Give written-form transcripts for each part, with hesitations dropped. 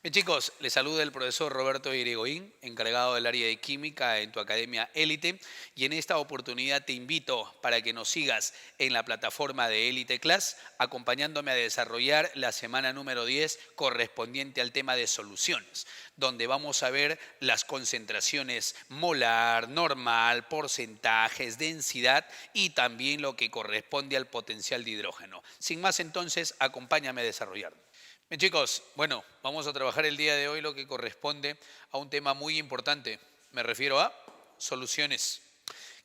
Bien chicos, les saluda el profesor Roberto Irigoyen, encargado del área de química en tu academia Élite, y en esta oportunidad te invito para que nos sigas en la plataforma de Élite Class, acompañándome a desarrollar la semana número 10 correspondiente al tema de soluciones, donde vamos a ver las concentraciones molar, normal, porcentajes, densidad y también lo que corresponde al potencial de hidrógeno. Sin más entonces, acompáñame a desarrollar. Bien chicos, bueno, vamos a trabajar el día de hoy lo que corresponde a un tema muy importante. Me refiero a soluciones.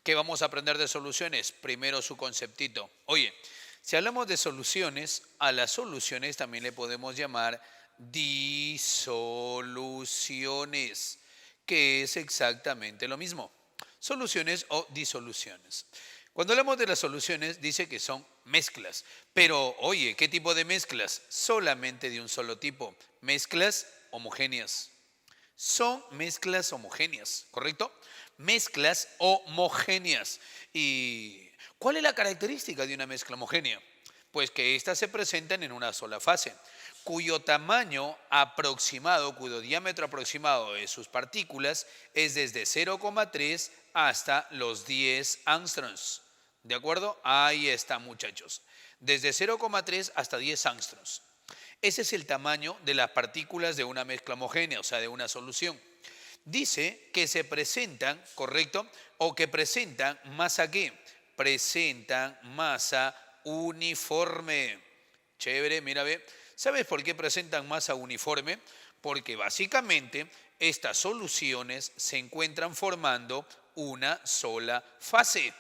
¿Qué vamos a aprender de soluciones? Primero su conceptito. Oye, si hablamos de soluciones, a las soluciones también le podemos llamar disoluciones, que es exactamente lo mismo. Soluciones o disoluciones. Cuando hablamos de las soluciones, dice que son mezclas. Pero, oye, ¿qué tipo de mezclas? Solamente de un solo tipo. Mezclas homogéneas. Son mezclas homogéneas, ¿correcto? Mezclas homogéneas. ¿Y cuál es la característica de una mezcla homogénea? Pues que éstas se presentan en una sola fase, cuyo tamaño aproximado, cuyo diámetro aproximado de sus partículas es desde 0,3 hasta los 10 angstroms. ¿De acuerdo? Ahí está, muchachos. Desde 0,3 hasta 10 angstroms. Ese es el tamaño de las partículas de una mezcla homogénea, o sea, de una solución. Dice que se presentan, ¿correcto? O que presentan masa ¿qué? Presentan masa uniforme. Chévere, mira, ve. ¿Sabes por qué presentan masa uniforme? Porque básicamente estas soluciones se encuentran formando una sola fase.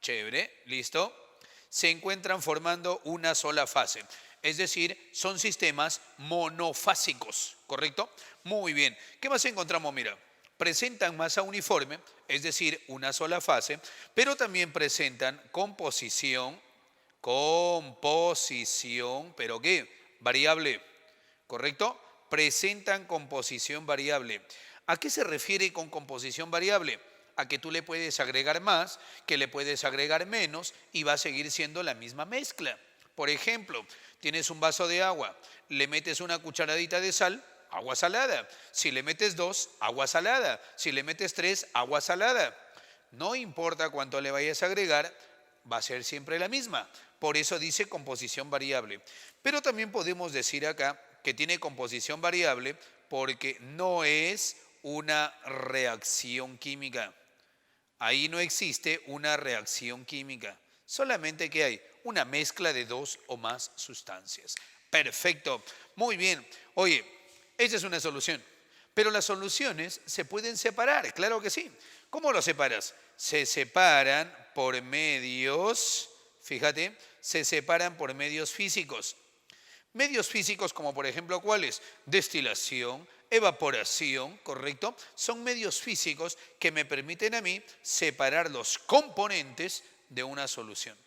Chévere, ¿listo? Se encuentran formando una sola fase. Es decir, son sistemas monofásicos, ¿correcto? Muy bien. ¿Qué más encontramos? Mira, presentan masa uniforme, es decir, una sola fase, pero también presentan composición, ¿pero qué? Variable, ¿correcto? Presentan composición variable. ¿A qué se refiere con composición variable? A que tú le puedes agregar más, que le puedes agregar menos y va a seguir siendo la misma mezcla. Por ejemplo, tienes un vaso de agua, le metes una cucharadita de sal, agua salada. Si le metes dos, agua salada. Si le metes tres, agua salada. No importa cuánto le vayas a agregar, va a ser siempre la misma. Por eso dice composición variable. Pero también podemos decir acá que tiene composición variable porque no es una reacción química. Ahí no existe una reacción química. Solamente que hay una mezcla de dos o más sustancias. Perfecto. Muy bien. Oye, esa es una solución. Pero las soluciones se pueden separar, claro que sí. ¿Cómo lo separas? Se separan por medios, fíjate, se separan por medios físicos. Medios físicos como por ejemplo ¿cuáles? Destilación, evaporación, ¿correcto? Son medios físicos que me permiten a mí separar los componentes de una solución.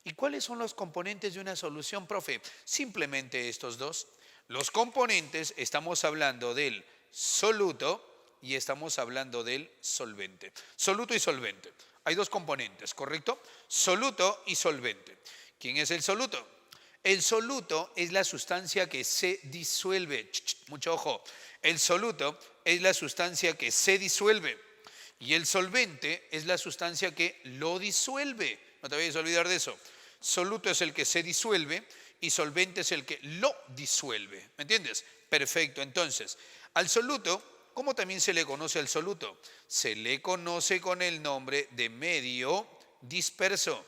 ¿Y cuáles son los componentes de una solución, profe? Simplemente estos dos. Los componentes, estamos hablando del soluto y estamos hablando del solvente. Soluto y solvente. Hay dos componentes, ¿correcto? Soluto y solvente. ¿Quién es el soluto? El soluto es la sustancia que se disuelve. Mucho ojo. El soluto es la sustancia que se disuelve. Y el solvente es la sustancia que lo disuelve. No te vayas a olvidar de eso. Soluto es el que se disuelve y solvente es el que lo disuelve. ¿Me entiendes? Perfecto. Entonces, al soluto, ¿cómo también se le conoce al soluto? Se le conoce con el nombre de medio disperso.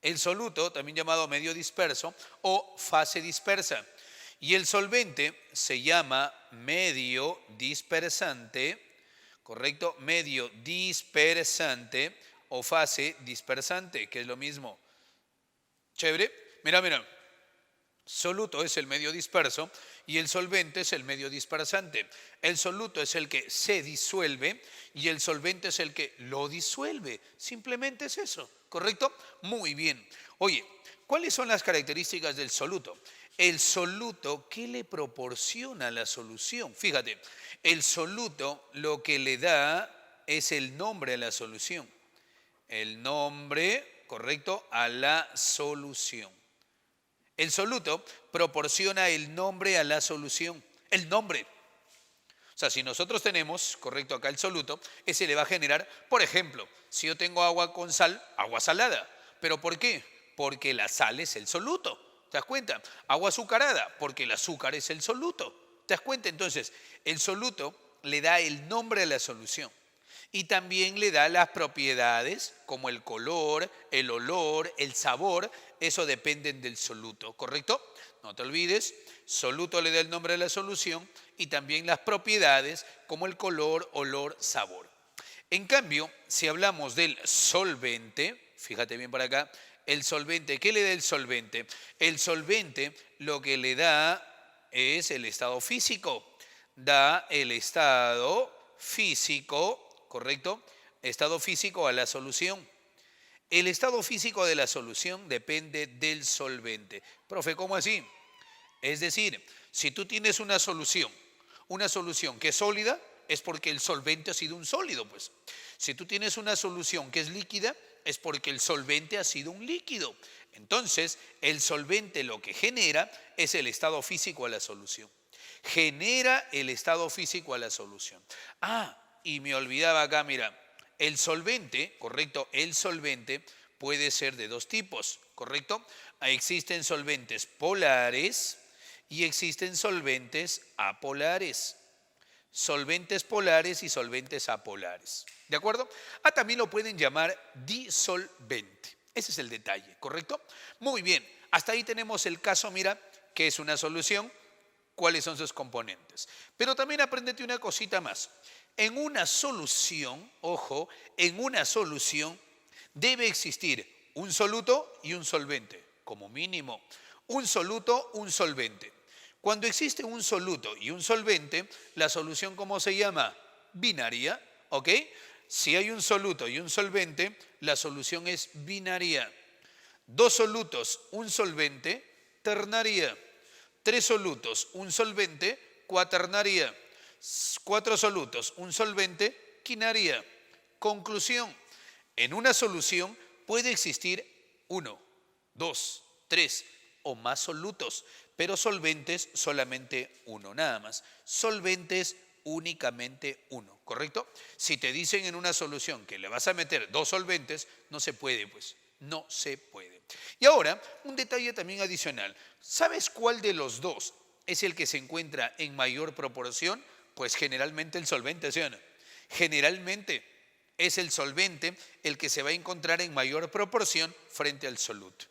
El soluto, también llamado medio disperso o fase dispersa. Y el solvente se llama medio dispersante, ¿correcto? Medio dispersante o fase dispersante, que es lo mismo. Chévere. Mira, mira. Soluto es el medio disperso y el solvente es el medio dispersante. El soluto es el que se disuelve y el solvente es el que lo disuelve. Simplemente es eso, ¿correcto? Muy bien. Oye, ¿cuáles son las características del soluto? El soluto, ¿qué le proporciona la solución? Fíjate, el soluto lo que le da es el nombre a la solución. El nombre, ¿correcto?, a la solución. El soluto proporciona el nombre a la solución. El nombre. O sea, si nosotros tenemos, correcto, acá el soluto, ese le va a generar, por ejemplo, si yo tengo agua con sal, agua salada. ¿Pero por qué? Porque la sal es el soluto. ¿Te das cuenta? Agua azucarada, porque el azúcar es el soluto. ¿Te das cuenta? Entonces, el soluto le da el nombre a la solución. Y también le da las propiedades como el color, el olor, el sabor. Eso dependen del soluto, ¿correcto? No te olvides, soluto le da el nombre a la solución y también las propiedades como el color, olor, sabor. En cambio, si hablamos del solvente, fíjate bien por acá, el solvente, ¿qué le da el solvente? El solvente lo que le da es el estado físico. Da el estado físico, ¿correcto? Estado físico a la solución. El estado físico de la solución depende del solvente. Profe, ¿cómo así? Es decir, si tú tienes una solución que es sólida, es porque el solvente ha sido un sólido, pues. Si tú tienes una solución que es líquida, es porque el solvente ha sido un líquido. Entonces, el solvente lo que genera es el estado físico a la solución. Genera el estado físico a la solución. Y me olvidaba acá, mira, el solvente, correcto, el solvente puede ser de dos tipos, correcto. Existen solventes polares y existen solventes apolares. Solventes polares y solventes apolares. ¿De acuerdo? También lo pueden llamar disolvente. Ese es el detalle, ¿correcto? Muy bien, hasta ahí tenemos el caso, mira, que es una solución, cuáles son sus componentes. Pero también apréndete una cosita más. En una solución, ojo, en una solución debe existir un soluto y un solvente, como mínimo. Un soluto, un solvente. Cuando existe un soluto y un solvente, la solución, ¿cómo se llama? Binaria, ¿ok? Si hay un soluto y un solvente, la solución es binaria. Dos solutos, un solvente, ternaria. Tres solutos, un solvente, cuaternaria. Cuatro solutos, un solvente, quinaria. Conclusión, en una solución puede existir 1, 2, 3 o más solutos, pero solventes solamente uno, nada más. Solventes únicamente uno, ¿correcto? Si te dicen en una solución que le vas a meter dos solventes, no se puede, pues, no se puede. Y ahora, un detalle también adicional. ¿Sabes cuál de los dos es el que se encuentra en mayor proporción? Pues generalmente el solvente, ¿sí o no? Generalmente es el solvente el que se va a encontrar en mayor proporción frente al soluto.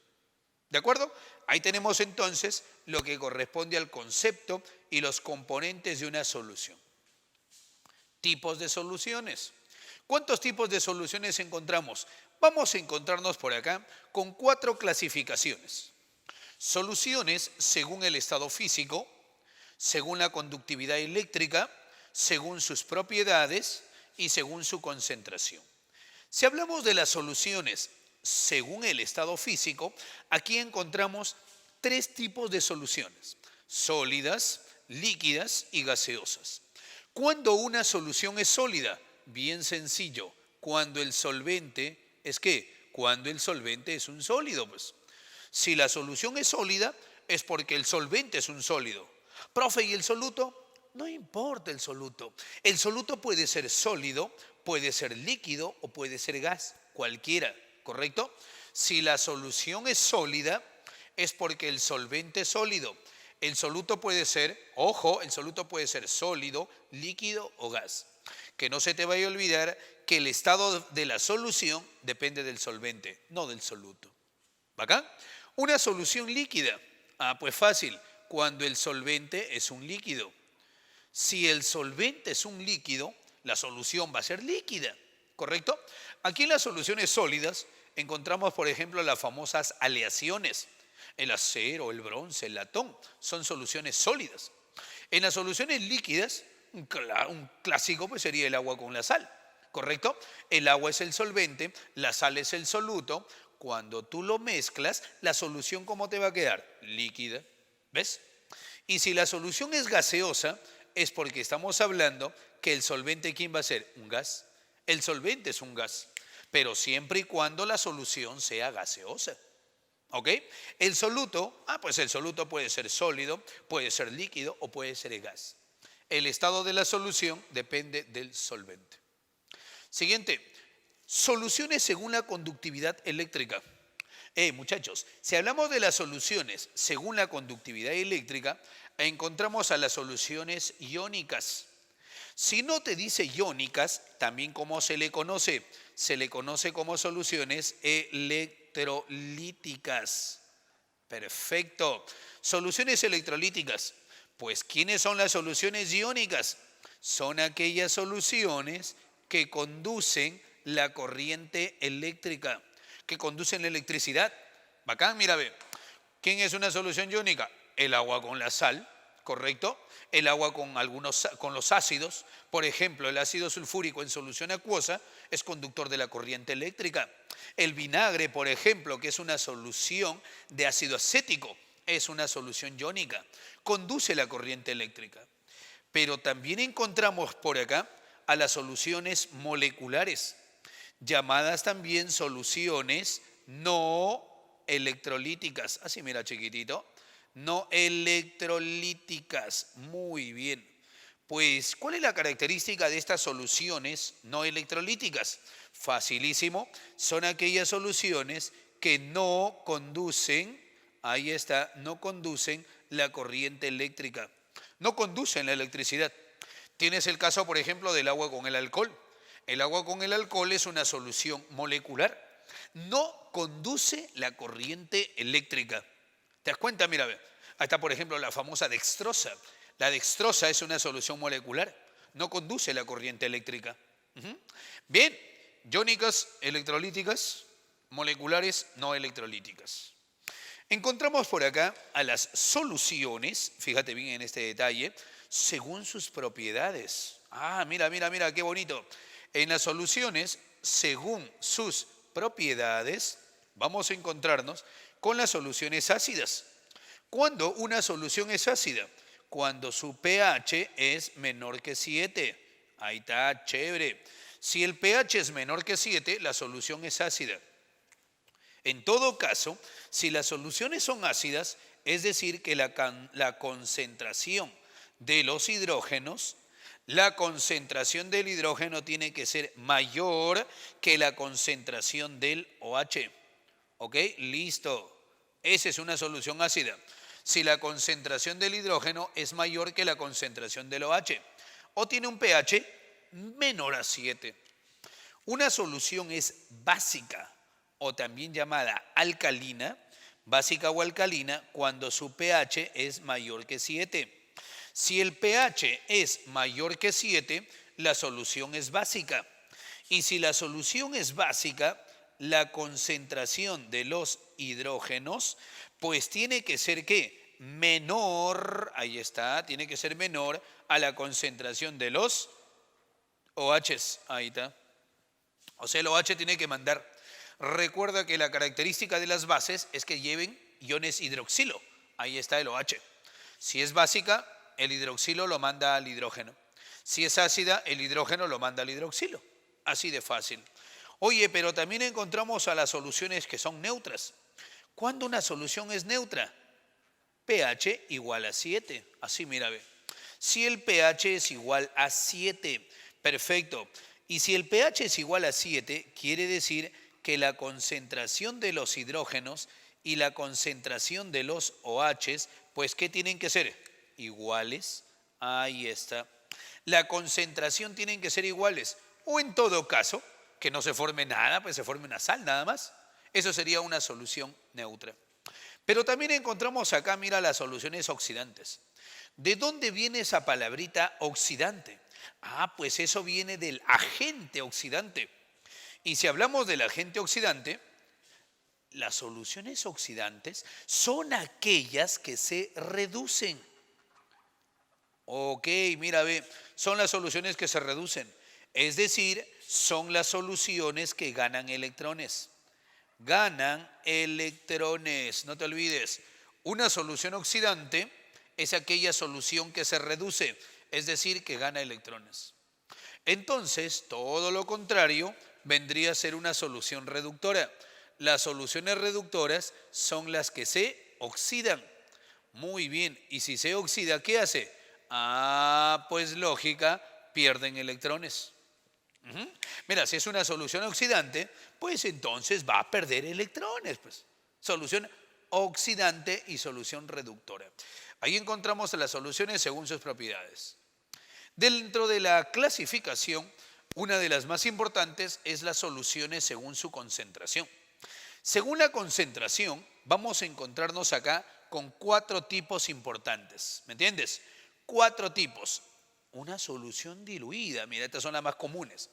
¿De acuerdo? Ahí tenemos entonces lo que corresponde al concepto y los componentes de una solución. Tipos de soluciones. ¿Cuántos tipos de soluciones encontramos? Vamos a encontrarnos por acá con 4 clasificaciones. Soluciones según el estado físico, según la conductividad eléctrica, según sus propiedades y según su concentración. Si hablamos de las soluciones según el estado físico, aquí encontramos 3 tipos de soluciones: sólidas, líquidas y gaseosas. ¿Cuándo una solución es sólida? Bien sencillo, cuando el solvente es ¿qué? Cuando el solvente es un sólido, pues. Si la solución es sólida, es porque el solvente es un sólido. Profe, ¿y el soluto? No importa el soluto. El soluto puede ser sólido, puede ser líquido o puede ser gas, cualquiera, ¿correcto? Si la solución es sólida, es porque el solvente es sólido. El soluto puede ser, ojo, el soluto puede ser sólido, líquido o gas. Que no se te vaya a olvidar que el estado de la solución depende del solvente, no del soluto. ¿Acá? Una solución líquida. Pues fácil, cuando el solvente es un líquido. Si el solvente es un líquido, la solución va a ser líquida, ¿correcto? Aquí en las soluciones sólidas encontramos, por ejemplo, las famosas aleaciones. El acero, el bronce, el latón, son soluciones sólidas. En las soluciones líquidas, un clásico pues sería el agua con la sal, ¿correcto? El agua es el solvente, la sal es el soluto. Cuando tú lo mezclas, la solución, ¿cómo te va a quedar? Líquida, ¿ves? Y si la solución es gaseosa, es porque estamos hablando que el solvente, ¿quién va a ser? Un gas. El solvente es un gas, pero siempre y cuando la solución sea gaseosa. ¿Ok? El soluto, pues el soluto puede ser sólido, puede ser líquido o puede ser gas. El estado de la solución depende del solvente. Siguiente, soluciones según la conductividad eléctrica. Muchachos, si hablamos de las soluciones según la conductividad eléctrica, encontramos a las soluciones iónicas. Si no te dice iónicas, también ¿cómo se le conoce? Se le conoce como soluciones electrolíticas. Perfecto. Soluciones electrolíticas. Pues, ¿quiénes son las soluciones iónicas? Son aquellas soluciones que conducen la corriente eléctrica, que conducen la electricidad. Bacán, mira, ve. ¿Quién es una solución iónica? El agua con la sal, ¿correcto? El agua con los ácidos. Por ejemplo, el ácido sulfúrico en solución acuosa es conductor de la corriente eléctrica. El vinagre, por ejemplo, que es una solución de ácido acético, es una solución iónica. Conduce la corriente eléctrica. Pero también encontramos por acá a las soluciones moleculares, llamadas también soluciones no electrolíticas. Así, mira, chiquitito. No electrolíticas. Muy bien. Pues, ¿cuál es la característica de estas soluciones no electrolíticas? Facilísimo. Son aquellas soluciones que no conducen, ahí está, no conducen la corriente eléctrica. No conducen la electricidad. Tienes el caso, por ejemplo, del agua con el alcohol. El agua con el alcohol es una solución molecular. No conduce la corriente eléctrica. ¿Te das cuenta? Mira, ahí está, por ejemplo, la famosa dextrosa. La dextrosa es una solución molecular. No conduce la corriente eléctrica. Bien, iónicas, electrolíticas, moleculares, no electrolíticas. Encontramos por acá a las soluciones, fíjate bien en este detalle, según sus propiedades. Mira, mira, mira, qué bonito. En las soluciones, según sus propiedades, vamos a encontrarnos con las soluciones ácidas. ¿Cuándo una solución es ácida? Cuando su pH es menor que 7. Ahí está, chévere. Si el pH es menor que 7, la solución es ácida. En todo caso, si las soluciones son ácidas, es decir, que la concentración de los hidrógenos, la concentración del hidrógeno tiene que ser mayor que la concentración del OH. ¿Ok? Listo. Esa es una solución ácida. Si la concentración del hidrógeno es mayor que la concentración del OH o tiene un pH menor a 7. Una solución es básica o también llamada alcalina, básica o alcalina, cuando su pH es mayor que 7. Si el pH es mayor que 7, la solución es básica. Y si la solución es básica, la concentración de los hidrógenos, pues tiene que ser ¿qué? Menor, ahí está, tiene que ser menor a la concentración de los OHs, ahí está. O sea, el OH tiene que mandar. Recuerda que la característica de las bases es que lleven iones hidroxilo, ahí está el OH. Si es básica, el hidroxilo lo manda al hidrógeno. Si es ácida, el hidrógeno lo manda al hidroxilo. Así de fácil. Oye, pero también encontramos a las soluciones que son neutras. ¿Cuándo una solución es neutra? pH igual a 7. Así, mira, ve. Si el pH es igual a 7, perfecto. Y si el pH es igual a 7, quiere decir que la concentración de los hidrógenos y la concentración de los OHs, pues, ¿qué tienen que ser? Iguales. Ahí está. La concentración tienen que ser iguales. O en todo caso, que no se forme nada, pues se forme una sal nada más. Eso sería una solución neutra. Pero también encontramos acá, mira, las soluciones oxidantes. ¿De dónde viene esa palabrita oxidante? Pues eso viene del agente oxidante. Y si hablamos del agente oxidante, las soluciones oxidantes son aquellas que se reducen. Ok, mira, ve, son las soluciones que se reducen. Es decir, son las soluciones que ganan electrones. Ganan electrones, no te olvides. Una solución oxidante es aquella solución que se reduce, es decir, que gana electrones. Entonces, todo lo contrario vendría a ser una solución reductora. Las soluciones reductoras son las que se oxidan. Muy bien. Y si se oxida, ¿qué hace? Pues lógica, pierden electrones. Mira, si es una solución oxidante, pues entonces va a perder electrones. Pues. Solución oxidante y solución reductora. Ahí encontramos las soluciones según sus propiedades. Dentro de la clasificación, una de las más importantes es las soluciones según su concentración. Según la concentración, vamos a encontrarnos acá con 4 tipos importantes. ¿Me entiendes? 4 tipos. Una solución diluida, mira, estas son las más comunes.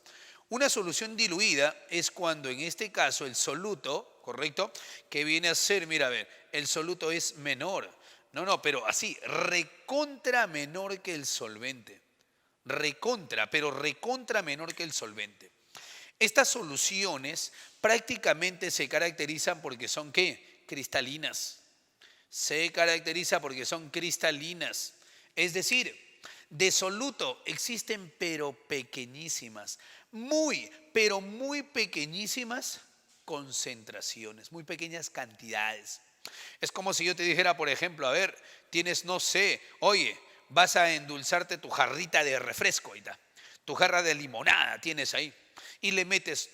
Una solución diluida es cuando en este caso el soluto, ¿correcto? Que viene a ser, mira, a ver, el soluto es menor. No, pero así, recontra menor que el solvente. Pero recontra menor que el solvente. Estas soluciones prácticamente se caracterizan porque son, ¿qué? Cristalinas. Se caracteriza porque son cristalinas. Es decir, de soluto existen pero pequeñísimas, pero muy pequeñísimas concentraciones, muy pequeñas cantidades. Es como si yo te dijera, por ejemplo, a ver, tienes, no sé, oye, vas a endulzarte tu jarrita de refresco, ahí está, tu jarra de limonada tienes ahí, y le metes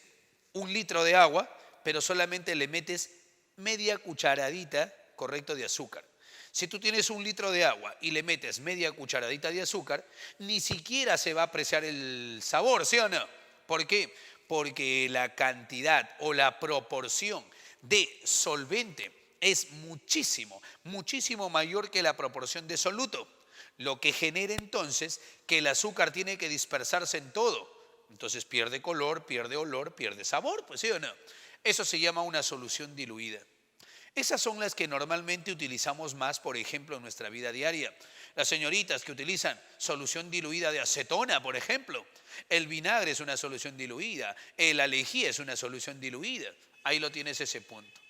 1 litro de agua, pero solamente le metes media cucharadita, correcto, de azúcar. Si tú tienes 1 litro de agua y le metes media cucharadita de azúcar, ni siquiera se va a apreciar el sabor, ¿sí o no? ¿Por qué? Porque la cantidad o la proporción de solvente es muchísimo mayor que la proporción de soluto, lo que genera entonces que el azúcar tiene que dispersarse en todo. Entonces pierde color, pierde olor, pierde sabor, pues ¿sí o no? Eso se llama una solución diluida. Esas son las que normalmente utilizamos más, por ejemplo, en nuestra vida diaria. Las señoritas que utilizan solución diluida de acetona, por ejemplo. El vinagre es una solución diluida. El alejía es una solución diluida. Ahí lo tienes ese punto.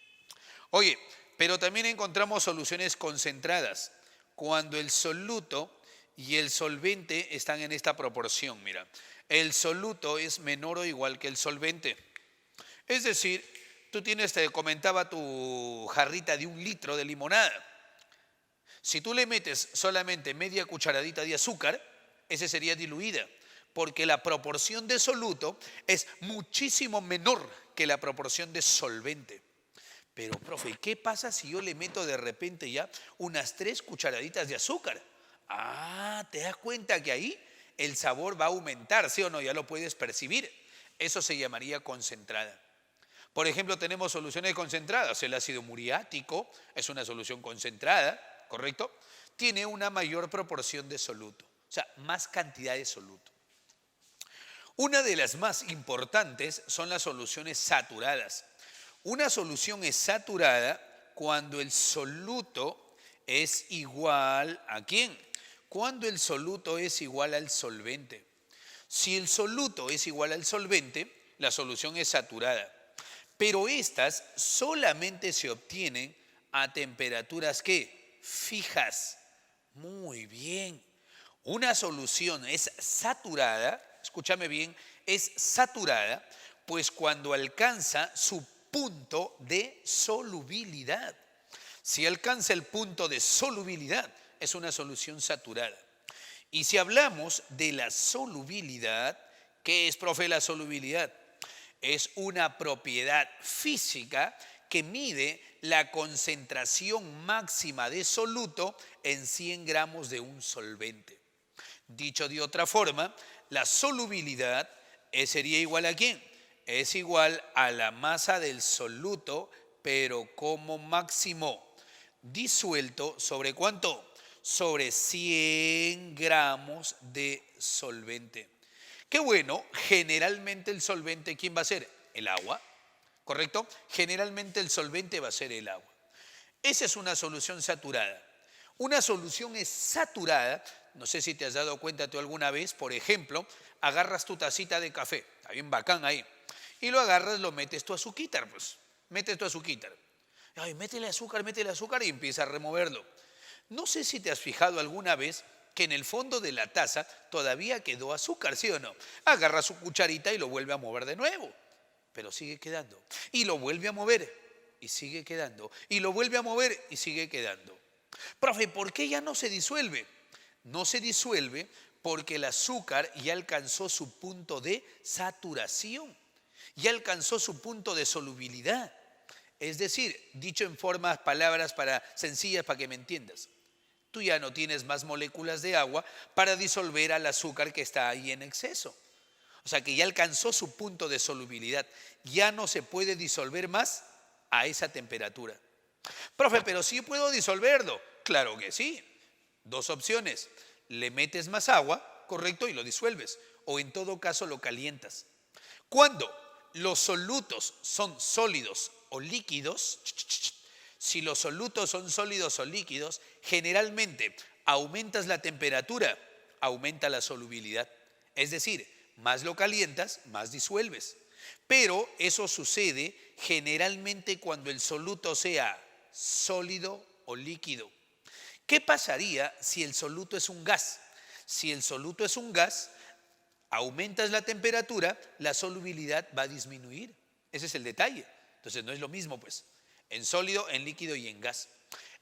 Oye, pero también encontramos soluciones concentradas. Cuando el soluto y el solvente están en esta proporción, mira. El soluto es menor o igual que el solvente. Es decir, tú tienes, te comentaba, tu jarrita de 1 litro de limonada. Si tú le metes solamente media cucharadita de azúcar, ese sería diluida, porque la proporción de soluto es muchísimo menor que la proporción de solvente. Pero, profe, ¿qué pasa si yo le meto de repente ya unas 3 cucharaditas de azúcar? ¿Te das cuenta que ahí el sabor va a aumentar, sí o no? Ya lo puedes percibir. Eso se llamaría concentrada. Por ejemplo, tenemos soluciones concentradas. El ácido muriático es una solución concentrada, ¿correcto? Tiene una mayor proporción de soluto, o sea, más cantidad de soluto. Una de las más importantes son las soluciones saturadas. Una solución es saturada cuando el soluto es igual ¿a quién? Cuando el soluto es igual al solvente. Si el soluto es igual al solvente, la solución es saturada. Pero estas solamente se obtienen a temperaturas ¿qué? Fijas. Muy bien. Una solución es saturada, escúchame bien, es saturada, pues cuando alcanza su punto de solubilidad. Si alcanza el punto de solubilidad, es una solución saturada. Y si hablamos de la solubilidad, ¿qué es, profe, la solubilidad? Es una propiedad física que mide la concentración máxima de soluto en 100 gramos de un solvente. Dicho de otra forma, la solubilidad sería igual ¿a quién? Es igual a la masa del soluto, pero como máximo disuelto sobre ¿cuánto? Sobre 100 gramos de solvente. Qué bueno, generalmente el solvente, ¿quién va a ser? El agua, ¿correcto? Generalmente el solvente va a ser el agua. Esa es una solución saturada. Una solución es saturada, no sé si te has dado cuenta tú alguna vez, por ejemplo, agarras tu tacita de café, está bien bacán ahí, y lo agarras, lo metes tu azuquitar, pues, metes tu azuquitar. Ay, métele azúcar y empieza a removerlo. No sé si te has fijado alguna vez que en el fondo de la taza todavía quedó azúcar, ¿sí o no? Agarra su cucharita y lo vuelve a mover de nuevo. pero sigue quedando. Y lo vuelve a mover y sigue quedando. Y lo vuelve a mover y sigue quedando. Profe, ¿por qué ya no se disuelve? No se disuelve porque el azúcar ya alcanzó su punto de saturación, ya alcanzó su punto de solubilidad. Es decir, dicho en palabras sencillas para que me entiendas, tú ya no tienes más moléculas de agua para disolver al azúcar que está ahí en exceso. O sea que ya alcanzó su punto de solubilidad, ya no se puede disolver más a esa temperatura. Profe, pero sí puedo disolverlo. Claro que sí. Dos opciones. Le metes más agua, correcto, y lo disuelves. O en todo caso lo calientas. Cuando los solutos son sólidos o líquidos, si los solutos son sólidos o líquidos, generalmente aumentas la temperatura, aumenta la solubilidad. Es decir, más lo calientas, más disuelves. Pero eso sucede generalmente cuando el soluto sea sólido o líquido. ¿Qué pasaría si el soluto es un gas? Si el soluto es un gas, aumentas la temperatura, la solubilidad va a disminuir. Ese es el detalle. Entonces no es lo mismo, pues, en sólido, en líquido y en gas.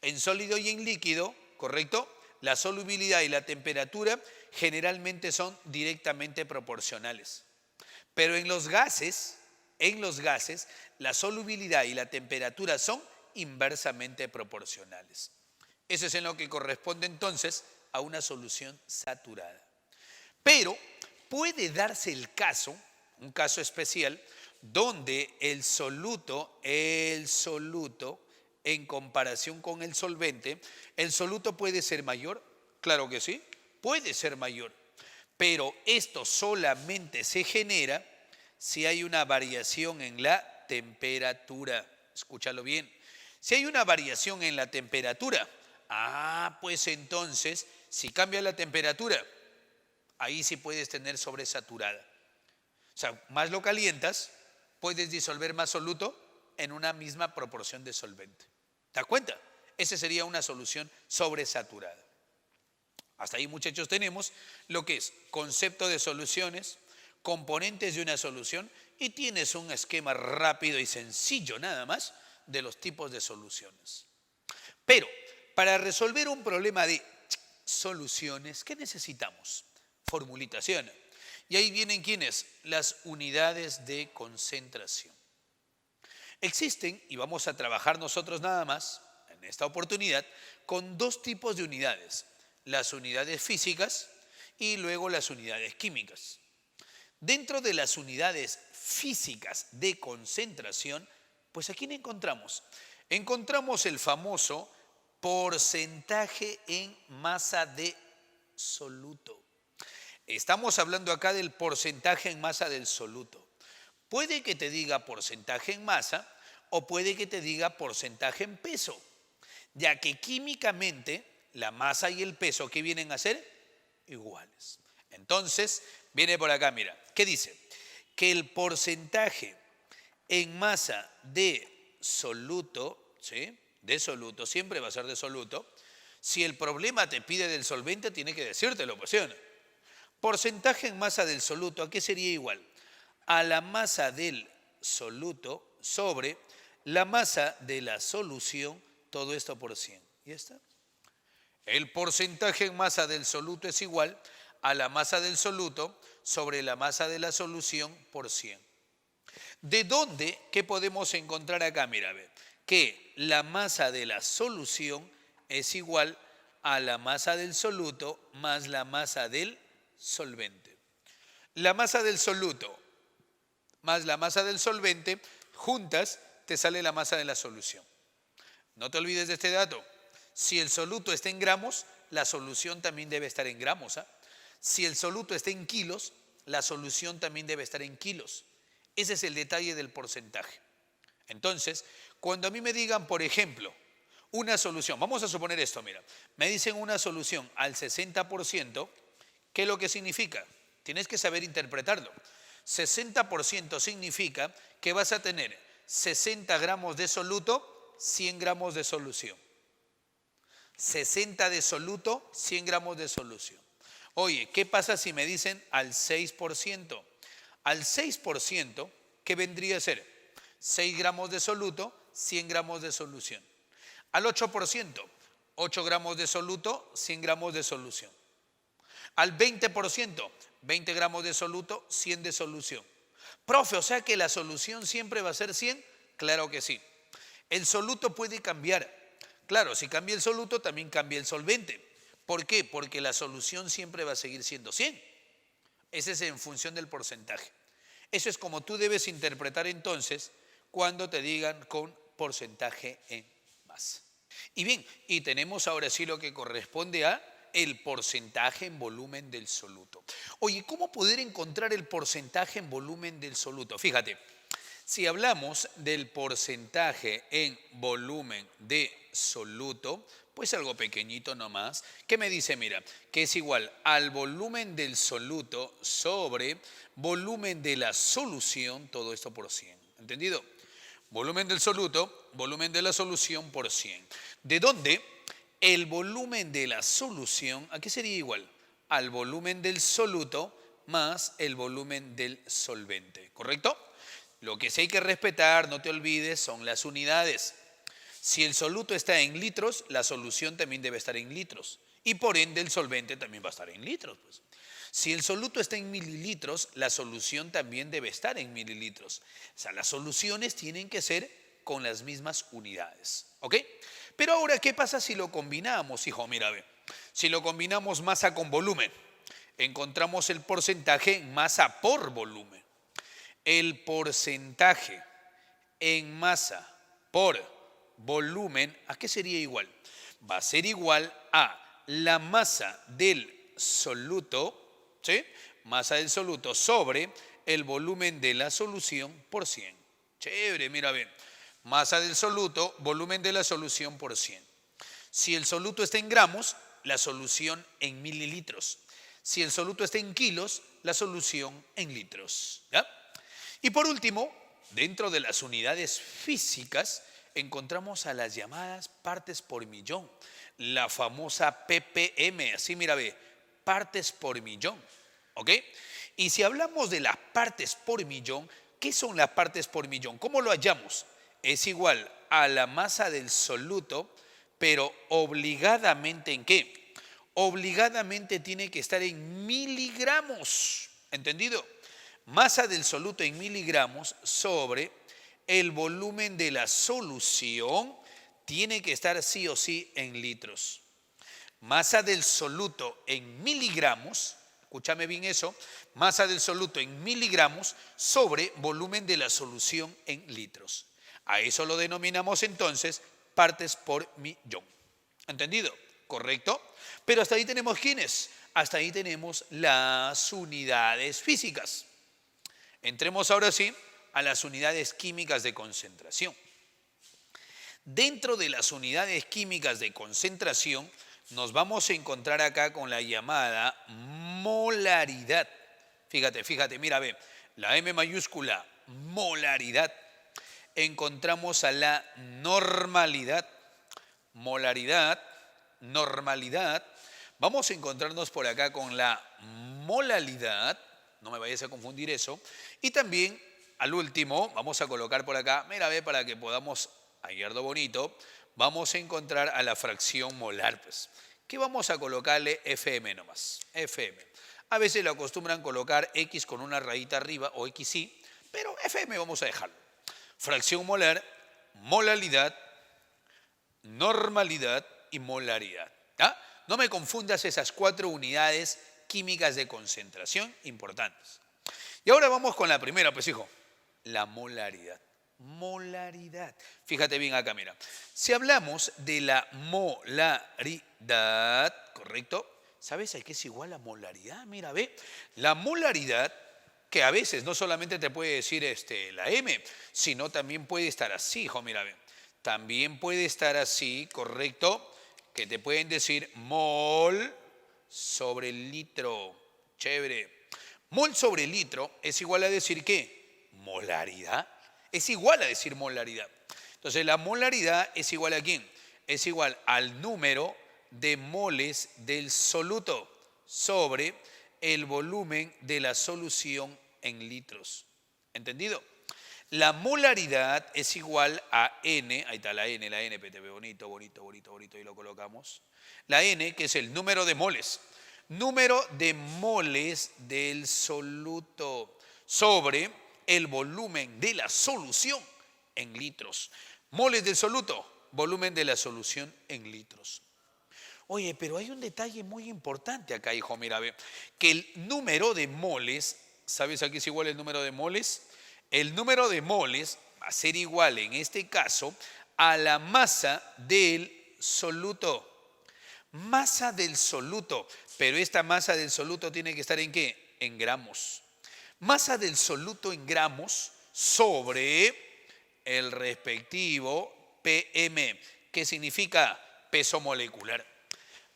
En sólido y en líquido, ¿correcto? La solubilidad y la temperatura generalmente son directamente proporcionales. Pero en los gases, la solubilidad y la temperatura son inversamente proporcionales. Eso es en lo que corresponde entonces a una solución saturada. Pero puede darse el caso, un caso especial, donde el soluto en comparación con el solvente, el soluto puede ser mayor, claro que sí, puede ser mayor, pero esto solamente se genera si hay una variación en la temperatura. Escúchalo bien. Si hay una variación en la temperatura, pues entonces, si cambia la temperatura, ahí sí puedes tener sobresaturada. O sea, más lo calientas, puedes disolver más soluto en una misma proporción de solvente. ¿Te das cuenta? Esa sería una solución sobresaturada. Hasta ahí, muchachos, tenemos lo que es concepto de soluciones, componentes de una solución, y tienes un esquema rápido y sencillo nada más de los tipos de soluciones. Pero para resolver un problema de soluciones, ¿qué necesitamos? Formulitación. Y ahí vienen ¿quiénes? Las unidades de concentración. Existen, y vamos a trabajar nosotros nada más en esta oportunidad, con dos tipos de unidades. Las unidades físicas y luego las unidades químicas. Dentro de las unidades físicas de concentración, pues ¿a quién encontramos? Encontramos el famoso porcentaje en masa de soluto. Estamos hablando acá del porcentaje en masa del soluto. Puede que te diga porcentaje en masa o puede que te diga porcentaje en peso, ya que químicamente la masa y el peso, ¿qué vienen a ser? Iguales. Entonces, viene por acá, mira, ¿qué dice? Que el porcentaje en masa de soluto, ¿sí? De soluto, siempre va a ser de soluto. Si el problema te pide del solvente, tiene que decírtelo, pues, ¿sí o no? Porcentaje en masa del soluto, ¿a qué sería igual? A la masa del soluto sobre la masa de la solución, todo esto por 100. ¿Ya está? El porcentaje en masa del soluto es igual a la masa del soluto sobre la masa de la solución por 100. ¿De dónde? ¿Qué podemos encontrar acá? Mira, ve, que la masa de la solución es igual a la masa del soluto más la masa del solvente. La masa del soluto más la masa del solvente, juntas te sale la masa de la solución. No te olvides de este dato. Si el soluto está en gramos, la solución también debe estar en gramos. Si el soluto está en kilos, la solución también debe estar en kilos. Ese es el detalle del porcentaje. Entonces, cuando a mí me digan, por ejemplo, una solución, vamos a suponer esto, mira, me dicen una solución al 60%, ¿qué es lo que significa? Tienes que saber interpretarlo. 60% significa que vas a tener 60 gramos de soluto, 100 gramos de solución. 60 de soluto, 100 gramos de solución. Oye, ¿qué pasa si me dicen al 6%? Al 6%, ¿qué vendría a ser? 6 gramos de soluto, 100 gramos de solución. Al 8%, 8 gramos de soluto, 100 gramos de solución. Al 20%, 20 gramos de soluto, 100 de solución. Profe, o sea que la solución siempre va a ser 100. Claro que sí. El soluto puede cambiar. Claro, si cambia el soluto, también cambia el solvente. ¿Por qué? Porque la solución siempre va a seguir siendo 100. Ese es en función del porcentaje. Eso es como tú debes interpretar entonces cuando te digan con porcentaje en masa. Y bien, y tenemos ahora sí lo que corresponde a el porcentaje en volumen del soluto. Oye, ¿cómo poder encontrar el porcentaje en volumen del soluto? Fíjate, si hablamos del porcentaje en volumen de soluto, pues algo pequeñito nomás, ¿qué me dice? Mira, que es igual al volumen del soluto sobre volumen de la solución, todo esto por 100. ¿Entendido? Volumen del soluto, volumen de la solución por 100. ¿De dónde? El volumen de la solución, ¿a qué sería igual? Al volumen del soluto más el volumen del solvente, ¿correcto? Lo que sí hay que respetar, no te olvides, son las unidades. Si el soluto está en litros, la solución también debe estar en litros. Y por ende el solvente también va a estar en litros, pues. Si el soluto está en mililitros, la solución también debe estar en mililitros. O sea, las soluciones tienen que ser con las mismas unidades. ¿Ok? Pero ahora, ¿qué pasa si lo combinamos, hijo? Mira, ve. Si lo combinamos masa con volumen, encontramos el porcentaje en masa por volumen. El porcentaje en masa por volumen, ¿a qué sería igual? Va a ser igual a la masa del soluto, ¿sí? Masa del soluto sobre el volumen de la solución por 100. Chévere, mira, ven. Masa del soluto, volumen de la solución por 100. Si el soluto está en gramos, la solución en mililitros. Si el soluto está en kilos, la solución en litros. ¿Ya? Y por último, dentro de las unidades físicas, encontramos a las llamadas partes por millón. La famosa ppm, así mira, ve, partes por millón. ¿Ok? Y si hablamos de las partes por millón, ¿qué son las partes por millón? ¿Cómo lo hallamos? Es igual a la masa del soluto, pero obligadamente ¿en qué? Obligadamente tiene que estar en miligramos. ¿Entendido? Masa del soluto en miligramos sobre el volumen de la solución tiene que estar sí o sí en litros. Masa del soluto en miligramos, escúchame bien eso, masa del soluto en miligramos sobre volumen de la solución en litros. A eso lo denominamos entonces partes por millón. ¿Entendido? ¿Correcto? Pero hasta ahí tenemos ¿quiénes? Hasta ahí tenemos las unidades físicas. Entremos ahora sí a las unidades químicas de concentración. Dentro de las unidades químicas de concentración nos vamos a encontrar acá con la llamada molaridad. Fíjate, mira, ve, la M mayúscula, molaridad. Encontramos a la normalidad, molaridad, normalidad. Vamos a encontrarnos por acá con la molalidad, no me vayas a confundir eso. Y también, al último, vamos a colocar por acá, mira, ve, para que podamos hallarlo bonito, vamos a encontrar a la fracción molar, pues. ¿Qué vamos a colocarle? FM nomás, FM. A veces lo acostumbran colocar X con una rayita arriba o XY, pero FM vamos a dejarlo. Fracción molar, molalidad, normalidad y molaridad. ¿Ya? No me confundas esas 4 unidades químicas de concentración importantes. Y ahora vamos con la primera, pues hijo, la molaridad. Molaridad. Fíjate bien acá, mira. Si hablamos de la molaridad, ¿correcto? ¿Sabes a qué es igual la molaridad? Mira, ve. La molaridad, que a veces no solamente te puede decir la M, sino también puede estar así, hijo, mira, ve. También puede estar así, ¿correcto? Que te pueden decir mol sobre litro. Chévere. Mol sobre litro es igual a decir ¿qué? Molaridad. Es igual a decir molaridad. Entonces, la molaridad es igual a ¿quién? Es igual al número de moles del soluto sobre el volumen de la solución en litros. ¿Entendido? La molaridad es igual a N, ahí está la N, PTP, bonito, bonito, bonito, bonito, ahí lo colocamos. La N, que es el número de moles. Número de moles del soluto sobre el volumen de la solución en litros. Moles del soluto, volumen de la solución en litros. Oye, pero hay un detalle muy importante acá, hijo, mira, ve, que el número de moles, ¿sabes a qué es igual el número de moles? El número de moles va a ser igual en este caso a la masa del soluto. Masa del soluto, pero esta masa del soluto tiene que estar ¿en qué? En gramos. Masa del soluto en gramos sobre el respectivo PM, que significa peso molecular.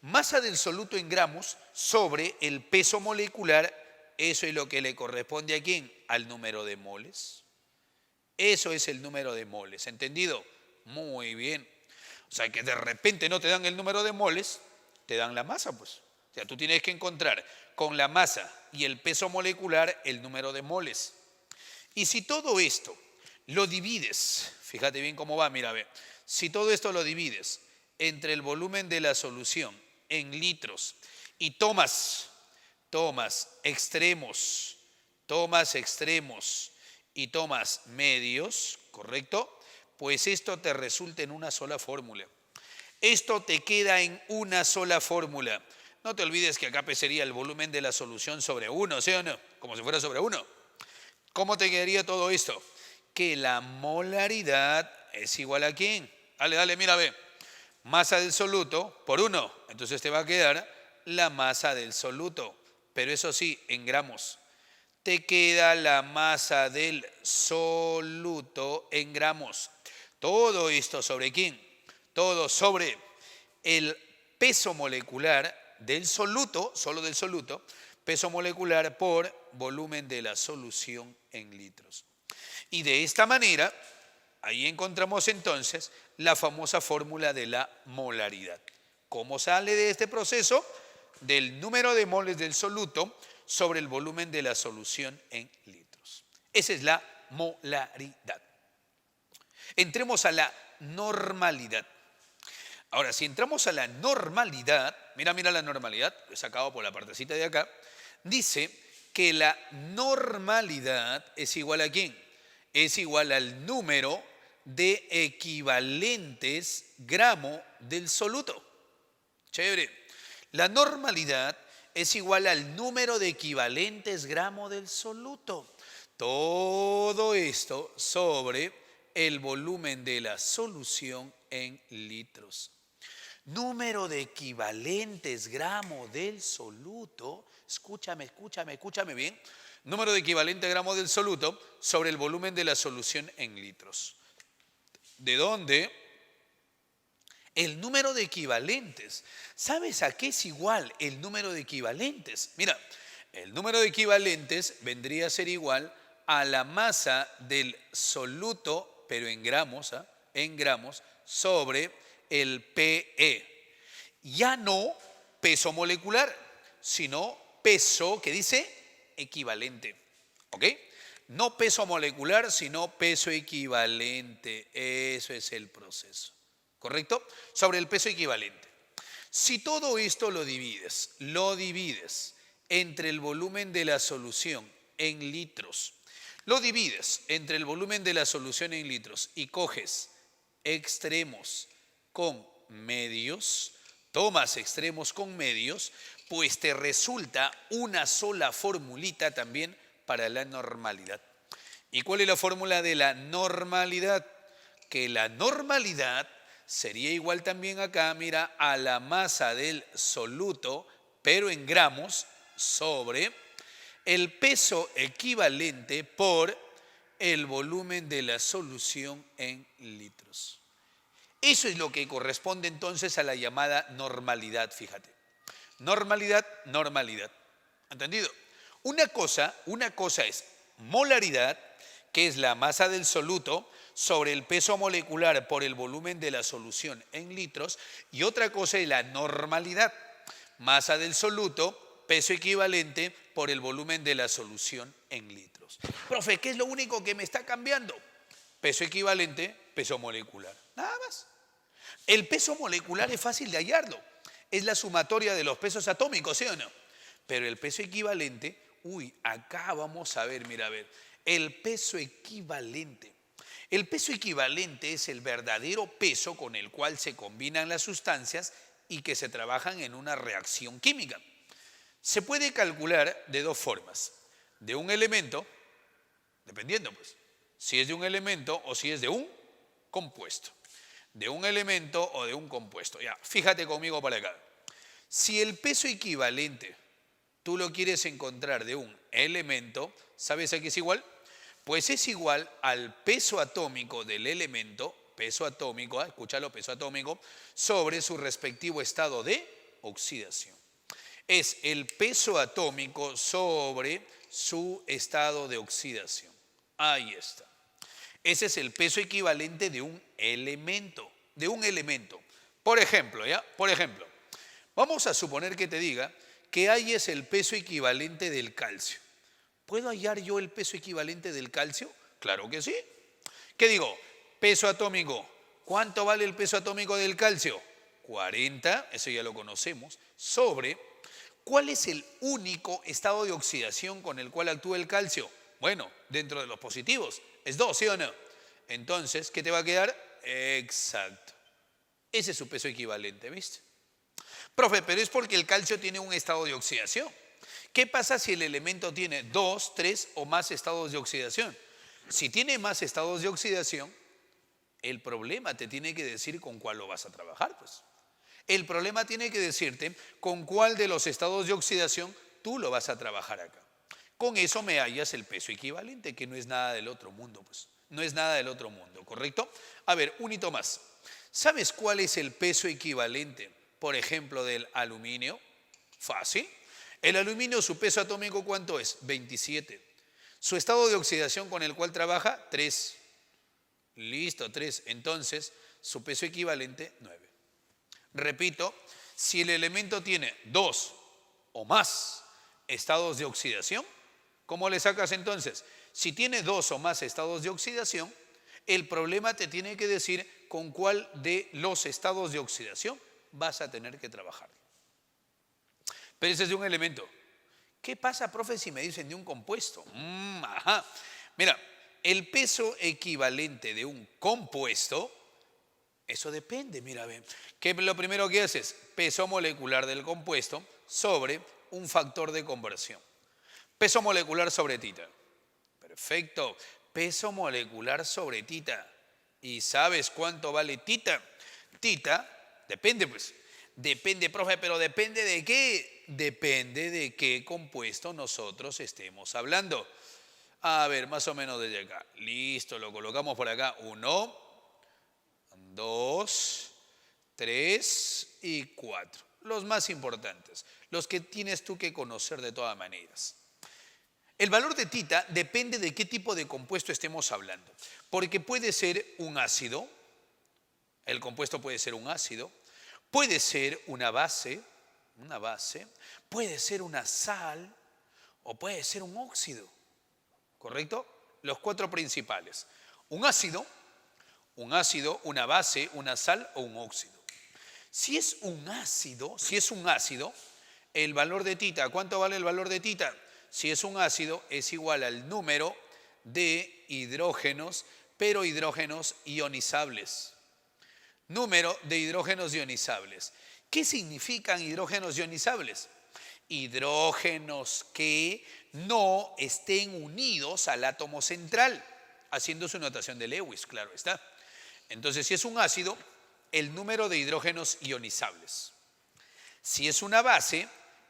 Masa del soluto en gramos sobre el peso molecular, eso es lo que le corresponde a ¿quién? Al número de moles. Eso es el número de moles, ¿entendido? Muy bien. O sea que de repente no te dan el número de moles, te dan la masa, pues. O sea, tú tienes que encontrar con la masa y el peso molecular el número de moles. Y si todo esto lo divides, fíjate bien cómo va, mira, ve. Si todo esto lo divides entre el volumen de la solución en litros y tomas extremos y tomas medios, ¿correcto? Pues esto te resulta en una sola fórmula. Esto te queda en una sola fórmula. No te olvides que acá sería el volumen de la solución sobre 1, ¿sí o no? Como si fuera sobre 1. ¿Cómo te quedaría todo esto? Que la molaridad es igual a ¿quién? Dale, dale, mira, ve. Masa del soluto por 1. Entonces te va a quedar la masa del soluto. Pero eso sí, en gramos. Te queda la masa del soluto en gramos. Todo esto sobre ¿quién? Todo sobre el peso molecular del soluto, solo del soluto, peso molecular por volumen de la solución en litros. Y de esta manera, ahí encontramos entonces la famosa fórmula de la molaridad. ¿Cómo sale de este proceso? Del número de moles del soluto sobre el volumen de la solución en litros. Esa es la molaridad. Entremos a la normalidad. Ahora, si entramos a la normalidad, mira la normalidad, lo he sacado por la partecita de acá, dice que la normalidad es igual a ¿quién? Es igual al número de equivalentes gramo del soluto. Chévere. La normalidad es igual al número de equivalentes gramo del soluto. Todo esto sobre el volumen de la solución en litros. Número de equivalentes gramo del soluto. Escúchame bien. Número de equivalente gramo del soluto sobre el volumen de la solución en litros. ¿De dónde? El número de equivalentes. ¿Sabes a qué es igual el número de equivalentes? Mira, el número de equivalentes vendría a ser igual a la masa del soluto, pero en gramos, sobre el PE. Ya no peso molecular, sino peso, ¿qué dice? Equivalente. ¿Ok? No peso molecular, sino peso equivalente. Eso es el proceso. ¿Correcto? Sobre el peso equivalente. Si todo esto lo divides entre el volumen de la solución en litros, lo divides entre el volumen de la solución en litros y coges extremos con medios, tomas extremos con medios, pues te resulta una sola formulita también para la normalidad. ¿Y cuál es la fórmula de la normalidad? Que la normalidad sería igual también acá, mira, a la masa del soluto, pero en gramos, sobre el peso equivalente por el volumen de la solución en litros. Eso es lo que corresponde entonces a la llamada normalidad, fíjate. Normalidad. ¿Entendido? Una cosa es molaridad, que es la masa del soluto sobre el peso molecular por el volumen de la solución en litros, y otra cosa es la normalidad, masa del soluto, peso equivalente por el volumen de la solución en litros. positivos. Profe, ¿qué es lo único que me está cambiando? Peso equivalente, peso molecular. Nada más. El peso molecular es fácil de hallarlo. Es la sumatoria de los pesos atómicos, ¿sí o no? Pero el peso equivalente, acá vamos a ver, mira, a ver. El peso equivalente. El peso equivalente es el verdadero peso con el cual se combinan las sustancias y que se trabajan en una reacción química. Se puede calcular de dos formas. De un elemento, dependiendo pues, si es de un elemento o si es de un compuesto. De un elemento o de un compuesto. Ya, fíjate conmigo para acá. Si el peso equivalente tú lo quieres encontrar de un elemento, ¿sabes a qué es igual? Pues es igual al peso atómico del elemento, peso atómico, escúchalo, peso atómico, sobre su respectivo estado de oxidación. Es el peso atómico sobre su estado de oxidación. Ahí está. Ese es el peso equivalente de un elemento, Por ejemplo, vamos a suponer que te diga que ahí es el peso equivalente del calcio. ¿Puedo hallar yo el peso equivalente del calcio? Claro que sí. ¿Qué digo? Peso atómico. ¿Cuánto vale el peso atómico del calcio? 40, eso ya lo conocemos, sobre ¿cuál es el único estado de oxidación con el cual actúa el calcio? Bueno, dentro de los positivos, es 2, ¿sí o no? Entonces, ¿qué te va a quedar? Exacto. Ese es su peso equivalente, ¿viste? Profe, pero es porque el calcio tiene un estado de oxidación. ¿Qué pasa si el elemento tiene 2, 3 o más estados de oxidación? Si tiene más estados de oxidación, el problema te tiene que decir con cuál lo vas a trabajar, pues. El problema tiene que decirte con cuál de los estados de oxidación tú lo vas a trabajar acá. Con eso me hallas el peso equivalente, que no es nada del otro mundo, pues. No es nada del otro mundo, ¿correcto? A ver, un hito más. ¿Sabes cuál es el peso equivalente, por ejemplo, del aluminio? Fácil. El aluminio, su peso atómico, ¿cuánto es? 27. Su estado de oxidación con el cual trabaja, 3. Listo, 3. Entonces, su peso equivalente, 9. Repito, si el elemento tiene 2 o más estados de oxidación, ¿cómo le sacas entonces? Si tiene 2 o más estados de oxidación, el problema te tiene que decir con cuál de los estados de oxidación vas a tener que trabajar. Pero ese es de un elemento. ¿Qué pasa, profe, si me dicen de un compuesto? Mira, el peso equivalente de un compuesto, eso depende, mira, ven. ¿Qué es lo primero que haces? Peso molecular del compuesto sobre un factor de conversión. Peso molecular sobre tita. Perfecto. Peso molecular sobre tita. ¿Y sabes cuánto vale tita? Tita, depende pues. Depende, profe, pero ¿depende de qué? Depende de qué compuesto nosotros estemos hablando. A ver, más o menos desde acá. Listo, lo colocamos por acá. 1, 2, 3 y 4. Los más importantes, los que tienes tú que conocer de todas maneras. El valor de tita depende de qué tipo de compuesto estemos hablando, porque puede ser un ácido, el compuesto puede ser un ácido, puede ser una base, puede ser una sal o puede ser un óxido, ¿correcto? Los 4 principales, un ácido, una base, una sal o un óxido. Si es un ácido, el valor de tita, ¿cuánto vale el valor de tita? Si es un ácido, es igual al número de hidrógenos, pero hidrógenos ionizables. Número de hidrógenos ionizables. ¿Qué significan hidrógenos ionizables? Hidrógenos que no estén unidos al átomo central, haciendo su notación de Lewis, claro está. Entonces, si es un ácido, el número de hidrógenos ionizables. Si es una base,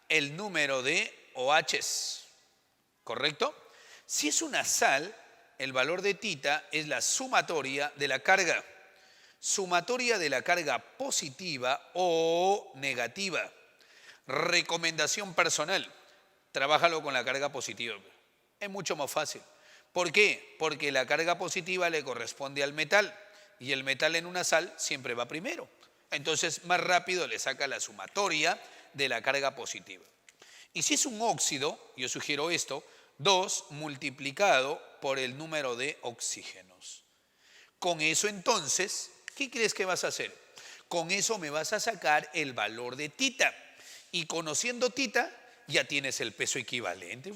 el número de OHs. ¿Correcto? Si es una sal, el valor de tita es la sumatoria de la carga. Sumatoria de la carga positiva o negativa. Recomendación personal, trabájalo con la carga positiva. Es mucho más fácil. ¿Por qué? Porque la carga positiva le corresponde al metal y el metal en una sal siempre va primero. Entonces, más rápido le saca la sumatoria de la carga positiva. Y si es un óxido, yo sugiero esto, 2 multiplicado por el número de oxígenos. Con eso entonces, ¿qué crees que vas a hacer? Con eso me vas a sacar el valor de tita. Y conociendo tita, ya tienes el peso equivalente.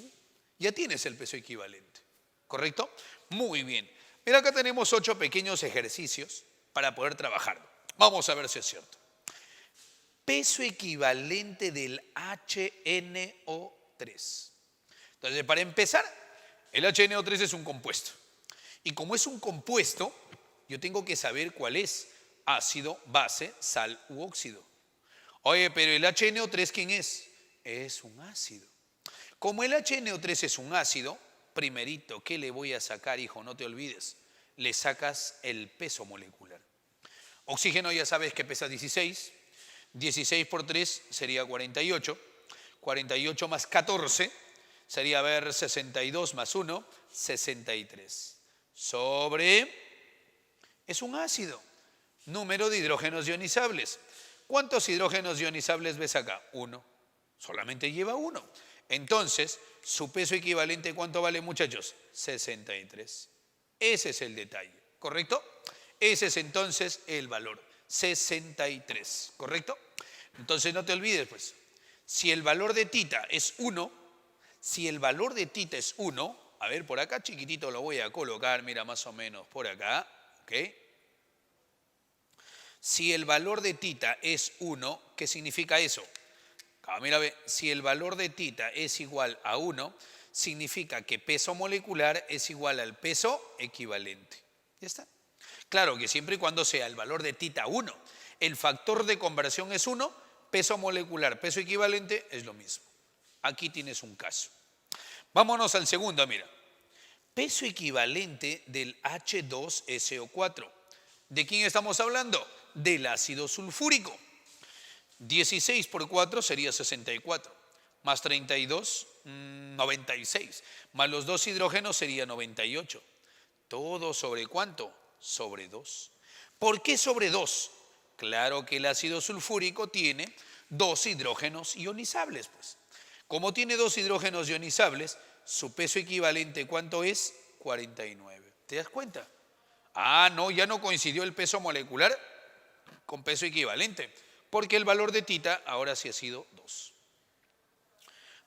Ya tienes el peso equivalente. ¿Correcto? Muy bien. Mira, acá tenemos 8 pequeños ejercicios para poder trabajar. Vamos a ver si es cierto. Peso equivalente del HNO3. Entonces, para empezar, el HNO3 es un compuesto. Y como es un compuesto, yo tengo que saber cuál es: ácido, base, sal u óxido. Oye, pero el HNO3, ¿quién es? Es un ácido. Como el HNO3 es un ácido, primerito, ¿qué le voy a sacar, hijo? No te olvides. Le sacas el peso molecular. Oxígeno ya sabes que pesa 16. 16 por 3 sería 48. 48 más 14 sería, a ver, 62 más 1, 63. Sobre, es un ácido. Número de hidrógenos ionizables. ¿Cuántos hidrógenos ionizables ves acá? 1. Solamente lleva 1. Entonces, su peso equivalente, ¿cuánto vale, muchachos? 63. Ese es el detalle, ¿correcto? Ese es entonces el valor, 63, ¿correcto? Entonces no te olvides, pues, si el valor de tita es 1, si el valor de tita es 1, a ver, por acá chiquitito lo voy a colocar, mira, más o menos por acá, ¿ok? Si el valor de tita es 1, ¿qué significa eso? Mira, ve, si el valor de tita es igual a 1, significa que peso molecular es igual al peso equivalente. ¿Ya está? Claro que siempre y cuando sea el valor de tita 1, el factor de conversión es 1, peso molecular, peso equivalente es lo mismo. Aquí tienes un caso. Vámonos al segundo, mira. Peso equivalente del H2SO4. ¿De quién estamos hablando? Del ácido sulfúrico. 16 por 4 sería 64, más 32, 96, más los 2 hidrógenos sería 98. ¿Todo sobre cuánto? Sobre 2. ¿Por qué sobre 2? Claro que el ácido sulfúrico tiene 2 hidrógenos ionizables, pues. Como tiene 2 hidrógenos ionizables, su peso equivalente, ¿cuánto es? 49. ¿Te das cuenta? Ah, no, ya no coincidió el peso molecular con peso equivalente, porque el valor de tita ahora sí ha sido 2.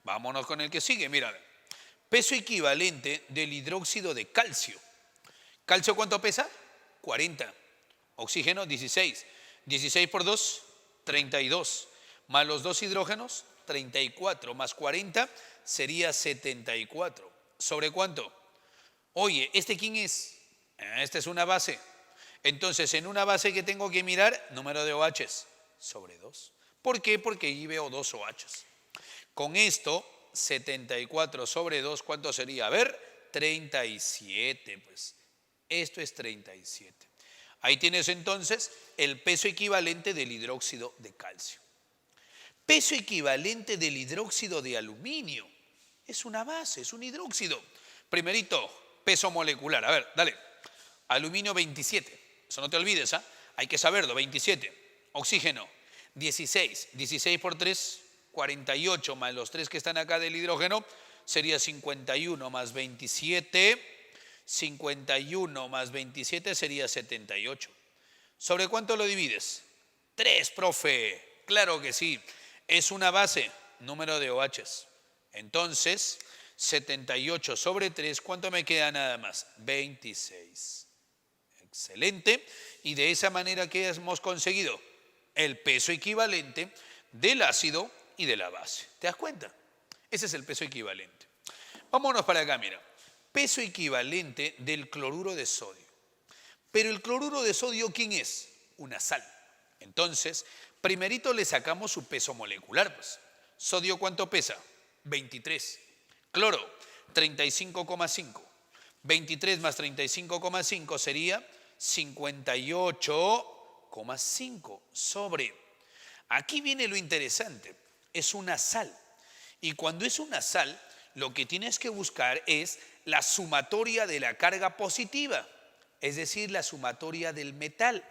Vámonos con el que sigue, mira. Peso equivalente del hidróxido de calcio. ¿Calcio cuánto pesa? 40. Oxígeno, 16. 16 por 2, 32. Más los 2 hidrógenos, 34. Más 40 sería 74. ¿Sobre cuánto? Oye, ¿este quién es? Esta es una base. Entonces, en una base que tengo que mirar, número de OHs. Sobre 2. ¿Por qué? Porque ahí veo 2 OHs. Con esto, 74 sobre 2, ¿cuánto sería? A ver, 37, pues. Esto es 37. Ahí tienes entonces el peso equivalente del hidróxido de calcio. Peso equivalente del hidróxido de aluminio. Es una base, es un hidróxido. Primerito, peso molecular. A ver, dale. Aluminio 27. Eso no te olvides, ¿ah? Hay que saberlo, 27. Oxígeno, 16. 16 por 3, 48, más los 3 que están acá del hidrógeno, sería 51 más 27. 51 más 27 sería 78. ¿Sobre cuánto lo divides? 3, profe. Claro que sí. Es una base, número de OHs. Entonces, 78 sobre 3, ¿cuánto me queda nada más? 26. Excelente. Y de esa manera, ¿qué hemos conseguido? El peso equivalente del ácido y de la base. ¿Te das cuenta? Ese es el peso equivalente. Vámonos para acá, mira. Peso equivalente del cloruro de sodio. Pero el cloruro de sodio, ¿quién es? Una sal. Entonces, primerito le sacamos su peso molecular, pues. ¿Sodio cuánto pesa? 23. Cloro, 35,5. 23 más 35,5 sería 58,5 sobre. Aquí viene lo interesante. Es una sal. Y cuando es una sal, lo que tienes que buscar es la sumatoria de la carga positiva, es decir, la sumatoria del metal.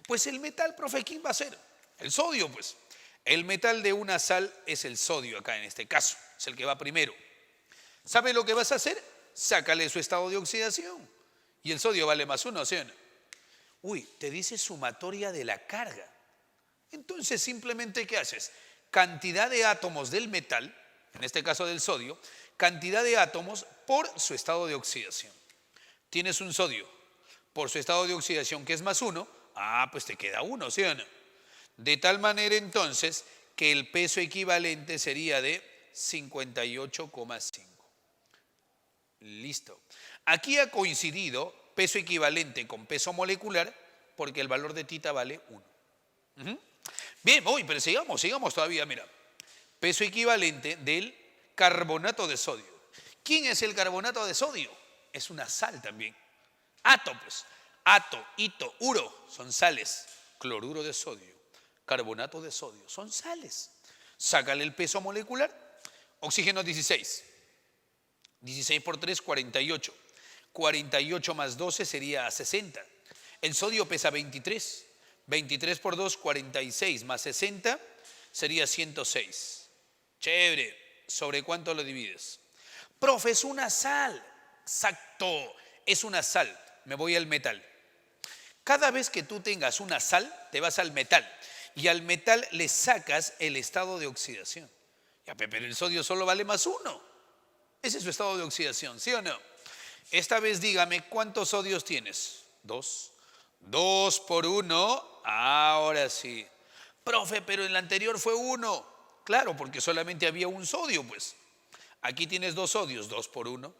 Pues el metal, profe, ¿quién va a ser? El sodio, pues. El metal de una sal es el sodio acá en este caso, es el que va primero. ¿Sabe lo que vas a hacer? Sácale su estado de oxidación. Y el sodio vale más 1, ¿sí o no? Uy, te dice sumatoria de la carga. Entonces simplemente, ¿qué haces? Cantidad de átomos del metal, en este caso del sodio, cantidad de átomos por su estado de oxidación. Tienes un sodio por su estado de oxidación que es más 1, pues te queda 1, ¿sí o no? De tal manera entonces que el peso equivalente sería de 58,5. Listo. Aquí ha coincidido peso equivalente con peso molecular porque el valor de tita vale 1. Bien, pero sigamos todavía, mira. Peso equivalente del carbonato de sodio. ¿Quién es el carbonato de sodio? Es una sal también. Ato, pues. Ato, hito, uro, son sales. Cloruro de sodio, carbonato de sodio, son sales. Sácale el peso molecular. Oxígeno 16. 16 por 3, 48. 48 más 12 sería 60. El sodio pesa 23. 23 por 2, 46 más 60 sería 106. Chévere. ¿Sobre cuánto lo divides? Profe, es una sal. Exacto, es una sal. Me voy al metal. Cada vez que tú tengas una sal, te vas al metal. Y al metal le sacas el estado de oxidación. Ya, pero el sodio solo vale más 1. Ese es su estado de oxidación, ¿sí o no? Esta vez dígame, ¿cuántos sodios tienes? 2. 2 por 1, ahora sí. Profe, pero en la anterior fue 1. Claro, porque solamente había un sodio, pues. Aquí tienes 2 sodios, 2 por 1.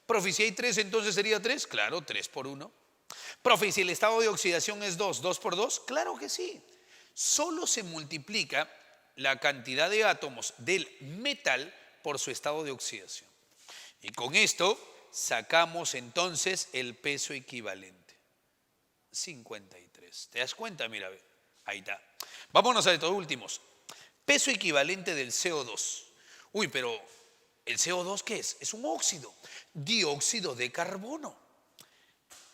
Profe, si hay 3, entonces sería 3. Claro, 3 por 1. Profe, ¿y si el estado de oxidación es 2, 2 por 2? Claro que sí. Solo se multiplica la cantidad de átomos del metal por su estado de oxidación. Y con esto sacamos entonces el peso equivalente. 53. ¿Te das cuenta? Mira, ahí está. Vámonos a estos últimos. Peso equivalente del CO2. Uy, pero ¿el CO2 qué es? Es un óxido. Dióxido de carbono.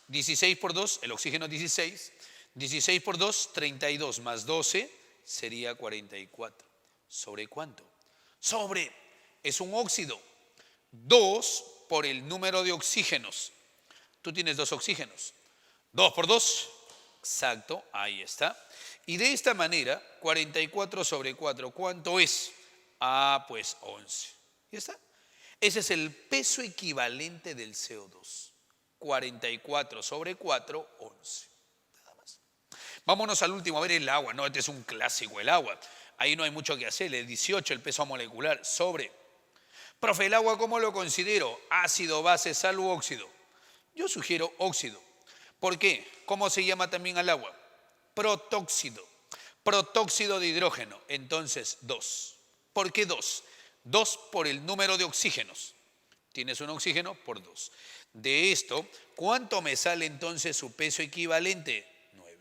16 por 2, el oxígeno 16. 16 por 2, 32 más 12 sería 44. ¿Sobre cuánto? Sobre, es un óxido. 2 por el número de oxígenos. Tú tienes 2 oxígenos. 2 por 2, exacto, ahí está. Y de esta manera, 44 sobre 4, ¿cuánto es? Pues 11. ¿Ya está? Ese es el peso equivalente del CO2. 44 sobre 4, 11. Nada más. Vámonos al último, a ver el agua. No, este es un clásico, el agua. Ahí no hay mucho que hacer. El 18, el peso molecular, sobre. Profe, ¿el agua cómo lo considero? ¿Ácido, base, sal u óxido? Yo sugiero óxido. ¿Por qué? ¿Cómo se llama también al agua? Protóxido. Protóxido de hidrógeno. Entonces, 2. ¿Por qué 2? 2 por el número de oxígenos. Tienes un oxígeno por 2. De esto, ¿cuánto me sale entonces su peso equivalente? 9.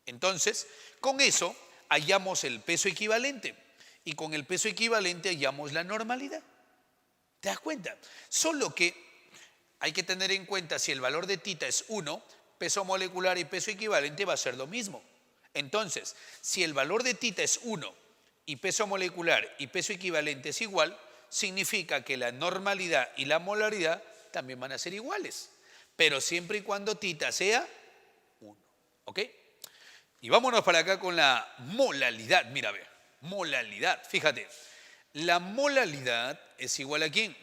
Entonces, con eso hallamos el peso equivalente. Y con el peso equivalente hallamos la normalidad. ¿Te das cuenta? Solo que hay que tener en cuenta si el valor de tita es 1, peso molecular y peso equivalente va a ser lo mismo. Entonces, si el valor de tita es 1 y peso molecular y peso equivalente es igual, significa que la normalidad y la molaridad también van a ser iguales. Pero siempre y cuando tita sea 1. ¿Ok? Y vámonos para acá con la molalidad. Mira, ve, molalidad. Fíjate, la molalidad es igual a ¿quién?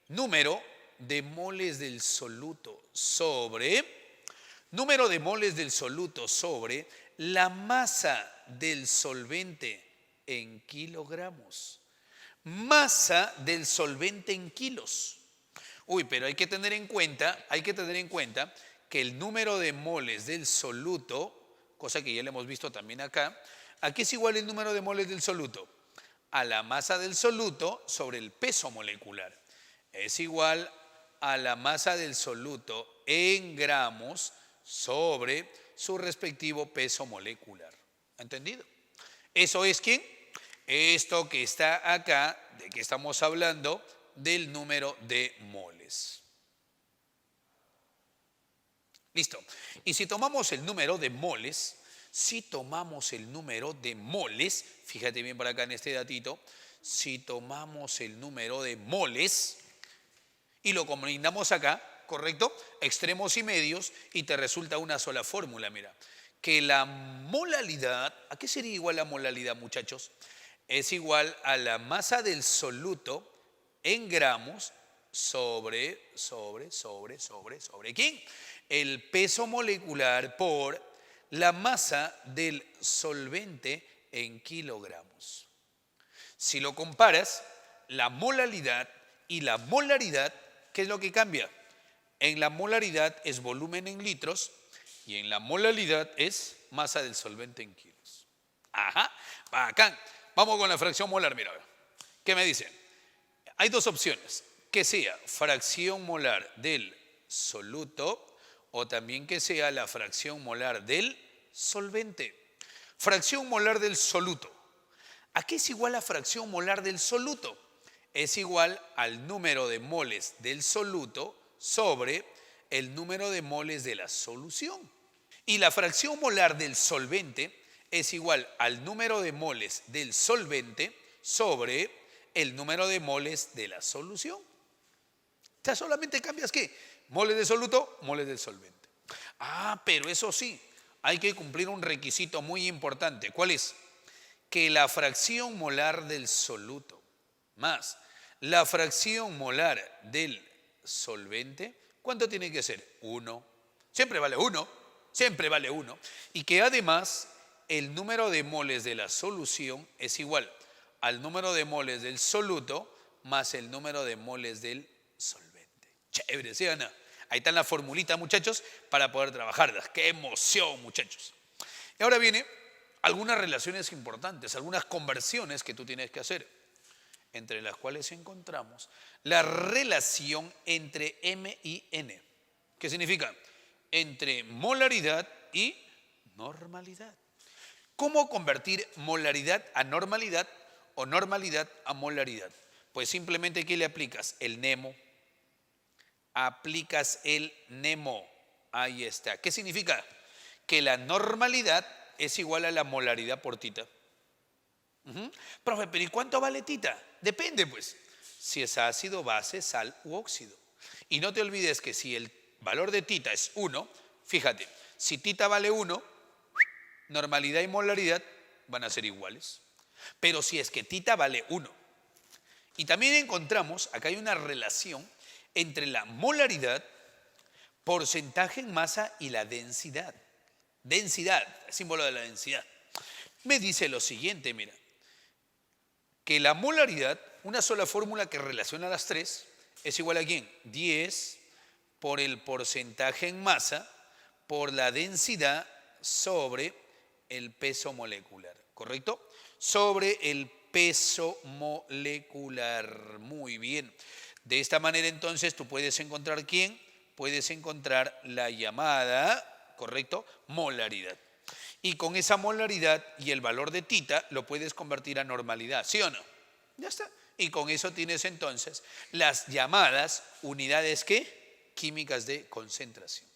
Número de moles del soluto sobre, número de moles del soluto sobre la masa del solvente en kilogramos. Masa del solvente en kilos. Uy, pero hay que tener en cuenta que el número de moles del soluto, cosa que ya le hemos visto también acá, ¿a qué es igual el número de moles del soluto? A la masa del soluto sobre el peso molecular. Es igual a la masa del soluto en gramos sobre su respectivo peso molecular. ¿Entendido? ¿Eso es quién? Esto que está acá, de que estamos hablando, del número de moles. Listo. Y si tomamos el número de moles, fíjate bien por acá en este datito, si tomamos el número de moles, y lo combinamos acá, ¿correcto? Extremos y medios y te resulta una sola fórmula, mira. Que la molalidad, ¿a qué sería igual la molalidad, muchachos? Es igual a la masa del soluto en gramos sobre ¿quién? El peso molecular por la masa del solvente en kilogramos. Si lo comparas, la molalidad y la molaridad, ¿qué es lo que cambia? En la molaridad es volumen en litros y en la molaridad es masa del solvente en kilos. Ajá, bacán. Vamos con la fracción molar, mira. ¿Qué me dicen? Hay dos opciones, que sea fracción molar del soluto o también que sea la fracción molar del solvente. Fracción molar del soluto. ¿A qué es igual la fracción molar del soluto? Es igual al número de moles del soluto sobre el número de moles de la solución. Y la fracción molar del solvente es igual al número de moles del solvente sobre el número de moles de la solución. O sea, solamente cambias ¿qué? Moles de soluto, moles del solvente. Ah, pero eso sí, hay que cumplir un requisito muy importante. ¿Cuál es? Que la fracción molar del soluto más la fracción molar del solvente, ¿cuánto tiene que ser? 1. Siempre vale 1, siempre vale 1. Y que además el número de moles de la solución es igual al número de moles del soluto más el número de moles del solvente. Chévere, ¿sí o no? Ahí están las formulitas, muchachos, para poder trabajarlas. ¡Qué emoción, muchachos! Y ahora viene algunas relaciones importantes, algunas conversiones que tú tienes que hacer, entre las cuales encontramos la relación entre M y N. ¿Qué significa? Entre molaridad y normalidad. ¿Cómo convertir molaridad a normalidad o normalidad a molaridad? Pues simplemente ¿qué le aplicas? El nemo. Aplicas el nemo. Ahí está. ¿Qué significa? Que la normalidad es igual a la molaridad por tita. Profe, pero ¿y cuánto vale tita? Depende, pues. Si es ácido, base, sal u óxido. Y no te olvides que si el valor de tita es 1, fíjate, si tita vale 1, normalidad y molaridad van a ser iguales. Pero si es que tita vale 1. Y también encontramos, acá hay una relación entre la molaridad, porcentaje en masa y la densidad. Densidad, símbolo de la densidad. Me dice lo siguiente, mira, que la molaridad, una sola fórmula que relaciona las tres, es igual a ¿quién? 10 por el porcentaje en masa por la densidad sobre el peso molecular, ¿correcto? Sobre el peso molecular. Muy bien. De esta manera entonces tú puedes encontrar ¿quién? Puedes encontrar la llamada, ¿correcto? Molaridad. Y con esa molaridad y el valor de tita lo puedes convertir a normalidad, ¿sí o no? Ya está. Y con eso tienes entonces las llamadas unidades ¿qué? Químicas de concentración.